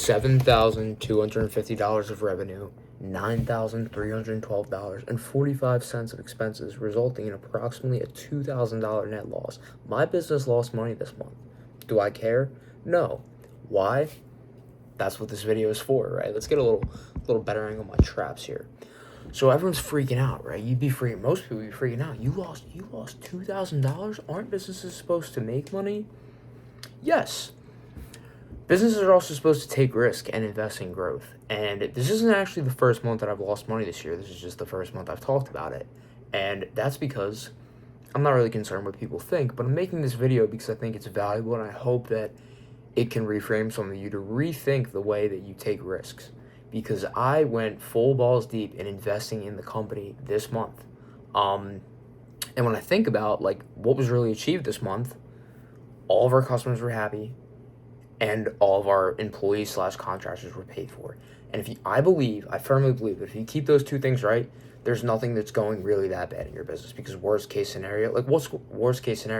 $7,250 of revenue, $9,312.45 of expenses, resulting in approximately a $2,000 net loss. My business lost money this month. Do I care? No. Why? That's what this video is for, right? Let's get a little better angle on my traps here. So everyone's freaking out, right? Most people would be freaking out. You lost $2,000? Aren't businesses supposed to make money? Yes. Businesses are also supposed to take risk and invest in growth. And this isn't actually the first month that I've lost money this year. This is just the first month I've talked about it. And that's because I'm not really concerned what people think, but I'm making this video because I think it's valuable, and I hope that it can reframe some of you to rethink the way that you take risks. Because I went full balls deep in investing in the company this month. And when I think about what was really achieved this month, all of our customers were happy, and all of our employees / contractors were paid for. And I firmly believe that if you keep those two things right, there's nothing that's going really that bad in your business. Because what's worst case scenario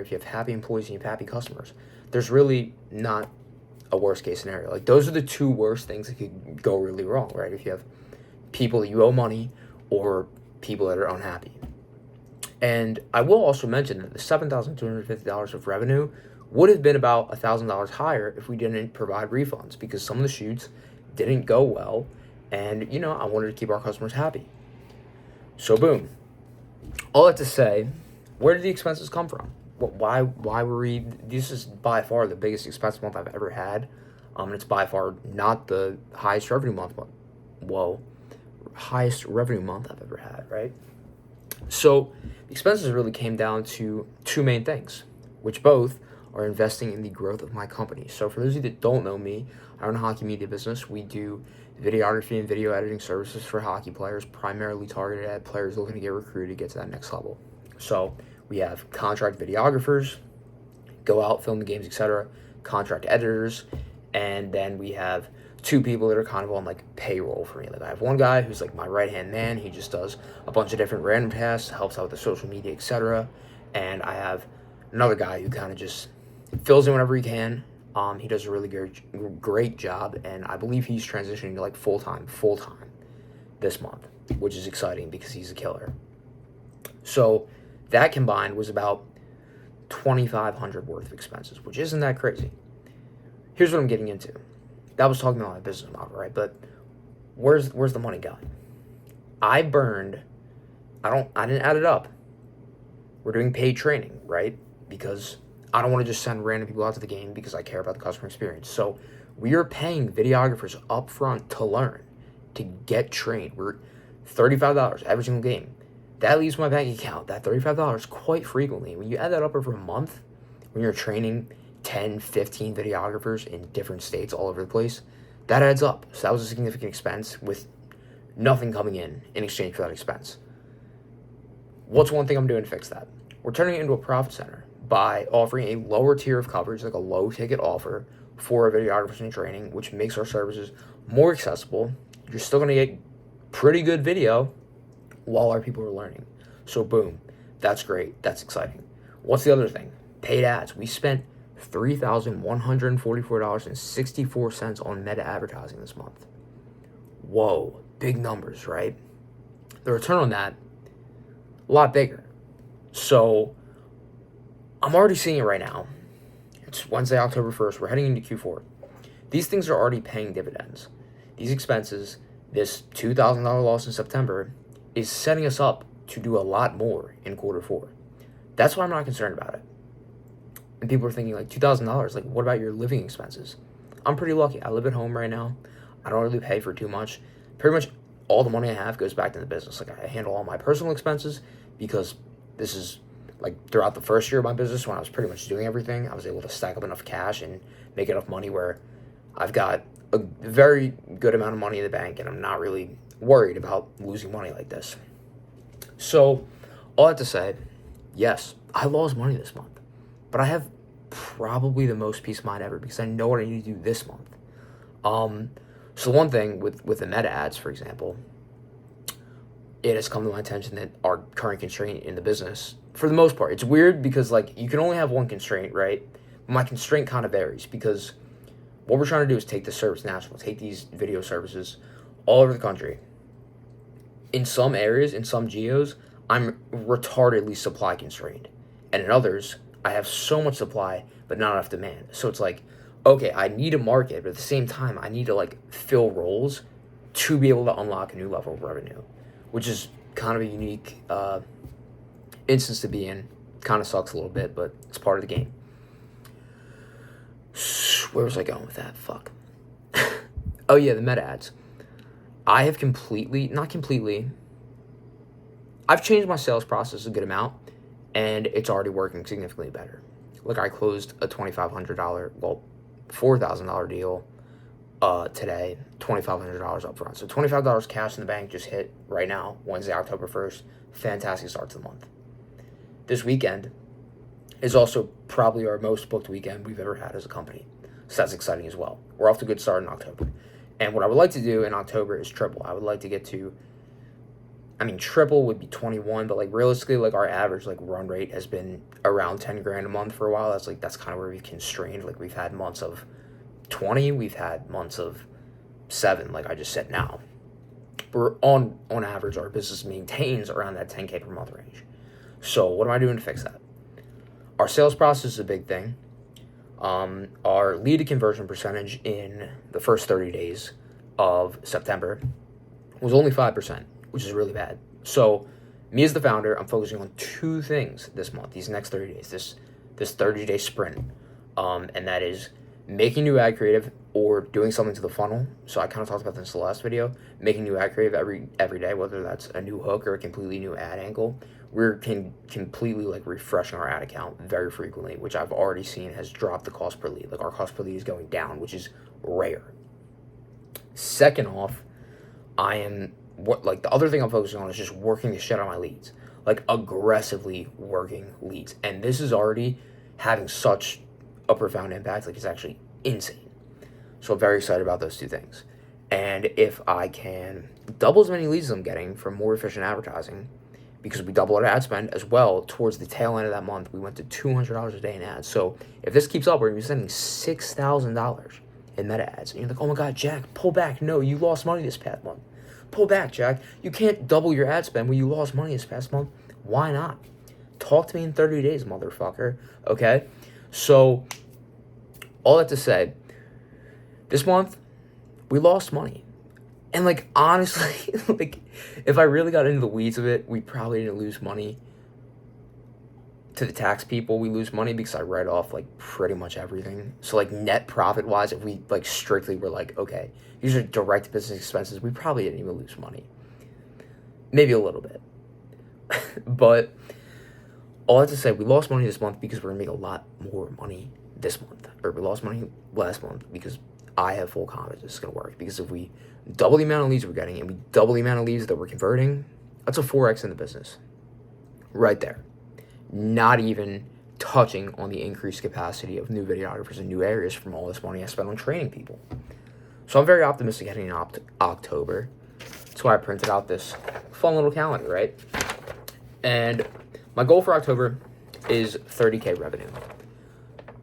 if you have happy employees and you have happy customers? There's really not a worst case scenario. Those are the two worst things that could go really wrong, right? If you have people that you owe money or people that are unhappy. And I will also mention that the $7,250 of revenue would have been about $1,000 higher if we didn't provide refunds, because some of the shoots didn't go well, and I wanted to keep our customers happy. So boom. All that to say, where did the expenses come from? Why were we? This is by far the biggest expense month I've ever had. It's by far not the highest revenue month. Highest revenue month I've ever had, right? So the expenses really came down to two main things, which both are investing in the growth of my company. So for those of you that don't know me, I run a hockey media business. We do videography and video editing services for hockey players, primarily targeted at players looking to get recruited to get to that next level. So we have contract videographers, go out, film the games, etc., contract editors, and then we have two people that are kind of on payroll for me. I have one guy who's my right-hand man. He just does a bunch of different random tasks, helps out with the social media, etc. And I have another guy who kind of just fills in whenever he can. He does a really great job, and I believe he's transitioning to full-time this month, which is exciting because he's a killer. So that combined was about $2,500 worth of expenses, which isn't that crazy. Here's what I'm getting into. That was talking about my business model, right? But where's the money going? I didn't add it up. We're doing paid training, right? Because I don't want to just send random people out to the game, because I care about the customer experience. So we are paying videographers up front to learn, to get trained. We're $35 every single game. That leaves my bank account, that $35, quite frequently. When you add that up over a month, when you're training 10, 15 videographers in different states all over the place, that adds up. So that was a significant expense with nothing coming in exchange for that expense. What's one thing I'm doing to fix that? We're turning it into a profit center by offering a lower tier of coverage, a low ticket offer for our videographers in training, which makes our services more accessible. You're still going to get pretty good video while our people are learning. So boom, that's great. That's exciting. What's the other thing? Paid ads. We spent $3,144.64 on Meta advertising this month. Whoa, big numbers, right? The return on that, a lot bigger. So I'm already seeing it right now. It's Wednesday, October 1st. We're heading into Q4. These things are already paying dividends. These expenses, this $2,000 loss in September, is setting us up to do a lot more in quarter 4. That's why I'm not concerned about it. And people are thinking $2,000, what about your living expenses? I'm pretty lucky. I live at home right now. I don't really pay for too much. Pretty much all the money I have goes back to the business. I handle all my personal expenses, because this is throughout the first year of my business, when I was pretty much doing everything, I was able to stack up enough cash and make enough money where I've got a very good amount of money in the bank, and I'm not really worried about losing money like this. So all that to say, yes, I lost money this month, but I have probably the most peace of mind ever, because I know what I need to do this month. So one thing with the Meta ads, for example, it has come to my attention that our current constraint in the business, for the most part, it's weird because you can only have one constraint, right? My constraint kind of varies, because what we're trying to do is take the service national, take these video services all over the country. In some areas, in some geos, I'm retardedly supply constrained. And in others, I have so much supply, but not enough demand. So it's like, okay, I need a market, but at the same time, I need to like fill roles to be able to unlock a new level of revenue, which is kind of a unique instance to be in. Kind of sucks a little bit, but it's part of the game. Where was I going with that? Fuck. Oh yeah, the meta ads. I have I've changed my sales process a good amount, and it's already working significantly better. Like I closed a $4,000 deal today, $2,500 up front. So $25 cash in the bank just hit right now, Wednesday, October 1st. Fantastic start to the month. This weekend is also probably our most booked weekend we've ever had as a company. So that's exciting as well. We're off to a good start in October. And what I would like to do in October is triple. I would like to get to, triple would be 21, but like realistically, like our average like run rate has been around 10 grand a month for a while. That's kind of where we've constrained. Like we've had months of 20, we've had months of 7, like I just said now. But on average, our business maintains around that 10K per month range. So what am I doing to fix that? Our sales process is a big thing. Our lead to conversion percentage in the first 30 days of September was only 5%, which is really bad. So me as the founder, I'm focusing on 2 things this month, these next 30 days, this 30-day sprint. And that is making new ad creative or doing something to the funnel. So I kind of talked about this in the last video, making new ad creative every day, whether that's a new hook or a completely new ad angle. We're completely like refreshing our ad account very frequently, which I've already seen has dropped the cost per lead. Like our cost per lead is going down, which is rare. Second off, the other thing I'm focusing on is just working the shit out of my leads, like aggressively working leads. And this is already having such a profound impact. Like it's actually insane. So I'm very excited about those 2 things. And if I can double as many leads as I'm getting from more efficient advertising, because we doubled our ad spend as well towards the tail end of that month, we went to $200 a day in ads. So if this keeps up, we're going to be spending $6,000 in meta ads. And you're like, oh my God, Jack, pull back. No, you lost money this past month. Pull back, Jack. You can't double your ad spend when you lost money this past month. Why not? Talk to me in 30 days, motherfucker. Okay? So all that to say, this month, we lost money. And like, honestly, like, if I really got into the weeds of it, we probably didn't lose money. To the tax people, we lose money because I write off like pretty much everything. So like net profit wise, if we like strictly were like, okay, these are direct business expenses, we probably didn't even lose money. Maybe a little bit. But all that to say, we lost money this month because we're gonna make a lot more money this month. Or we lost money last month because I have full confidence it's going to work. Because if we double the amount of leads we're getting and we double the amount of leads that we're converting, that's a 4x in the business. Right there. Not even touching on the increased capacity of new videographers in new areas from all this money I spent on training people. So I'm very optimistic heading into October. That's why I printed out this fun little calendar, right? And my goal for October is 30K revenue.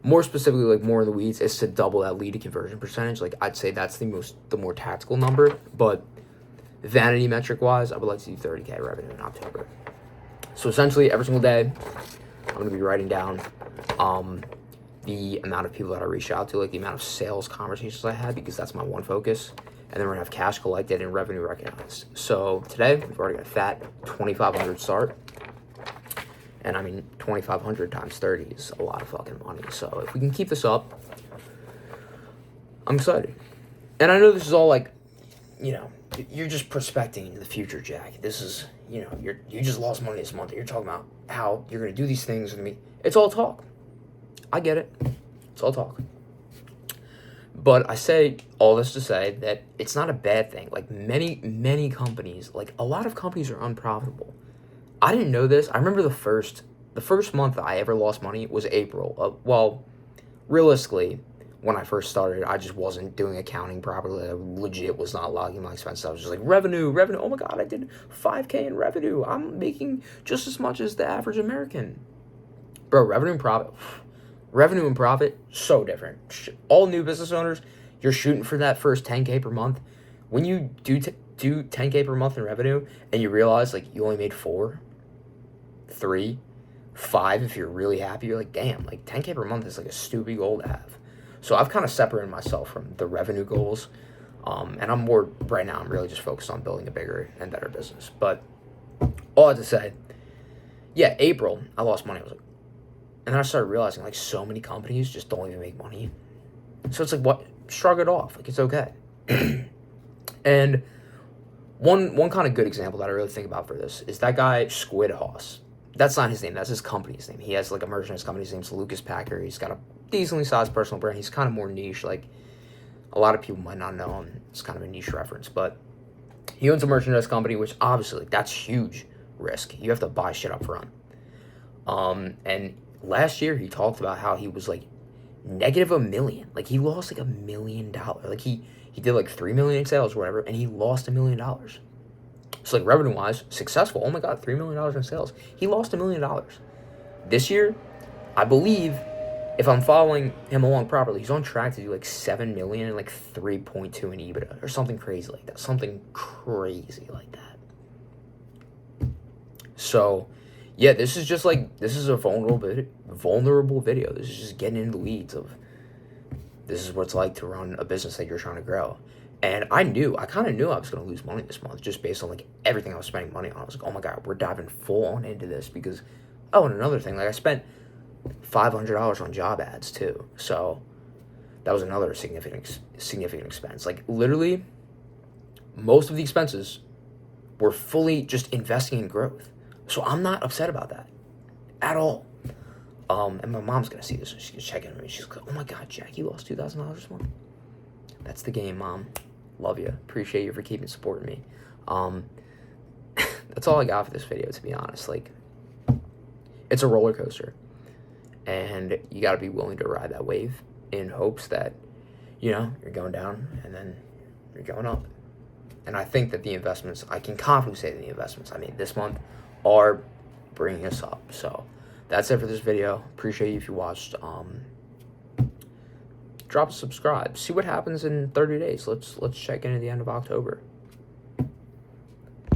More specifically, like more in the weeds, is to double that lead to conversion percentage. Like I'd say that's the more tactical number, but vanity metric wise, I would like to do 30K revenue in October. So essentially every single day, I'm going to be writing down the amount of people that I reach out to, like the amount of sales conversations I had, because that's my one focus. And then we're going to have cash collected and revenue recognized. So today, we've already got a fat 2,500 start. And 2,500 times 30 is a lot of fucking money. So if we can keep this up, I'm excited. And I know this is all like, you're just prospecting into the future, Jack. This is, you just lost money this month. You're talking about how you're going to do these things with me. It's all talk. I get it. It's all talk. But I say all this to say that it's not a bad thing. Like many companies, like a lot of companies are unprofitable. I didn't know this. I remember the first month that I ever lost money was April. Realistically, when I first started, I just wasn't doing accounting properly. I legit was not logging my expenses. I was just like, revenue. Oh my God, I did 5K in revenue. I'm making just as much as the average American. Bro, revenue and profit, Revenue and profit, so different. All new business owners, you're shooting for that first 10K per month. When you do 10K per month in revenue and you realize like you only made 4, 3, 5 if you're really happy, you're like, damn, like 10K per month is like a stupid goal to have. So I've kind of separated myself from the revenue goals. And I'm more, right now, I'm really just focused on building a bigger and better business. But all I have to say, yeah, April, I lost money. And then I started realizing, like, so many companies just don't even make money. So it's like, what? Shrug it off. Like, it's okay. And one kind of good example that I really think about for this is that guy, Squid Hoss. That's not his name. That's his company's name. He has, like, a merchandise company. His name's Lucas Packer. He's got a decently sized personal brand. He's kind of more niche. Like, a lot of people might not know him. It's kind of a niche reference. But he owns a merchandise company, which obviously, that's huge risk. You have to buy shit up front. And last year, he talked about how he was, like, negative $1 million. Like, he lost, like, $1 million. Like, he did, like, $3 million in sales or whatever, and he lost $1 million. So, like, revenue-wise, successful. Oh, my God, $3 million in sales. He lost $1 million. This year, I believe, if I'm following him along properly, he's on track to do, like, $7 million and, like, 3.2 in EBITDA or something crazy like that. Something crazy like that. So, yeah, this is just, like, this is a vulnerable video. This is just getting into the weeds of this is what it's like to run a business that you're trying to grow. And I kind of knew I was going to lose money this month just based on, like, everything I was spending money on. I was like, oh, my God, we're diving full on into this because, oh, and another thing, like, I spent $500 on job ads, too. So that was another significant expense. Like, literally, most of the expenses were fully just investing in growth. So I'm not upset about that at all. And my mom's going to see this. She's going to check in on me. She's like, oh, my God, Jack, you lost $2,000 this month? That's the game, Mom. Love you. Appreciate you for keeping supporting me. That's all I got for this video, to be honest. Like, it's a roller coaster. And you got to be willing to ride that wave in hopes that, you know, you're going down and then you're going up. And I think that the investments, I can confidently say that the investments I made this month are bringing us up. So that's it for this video. Appreciate you if you watched. Drop a subscribe. See what happens in 30 days. Let's check in at the end of October.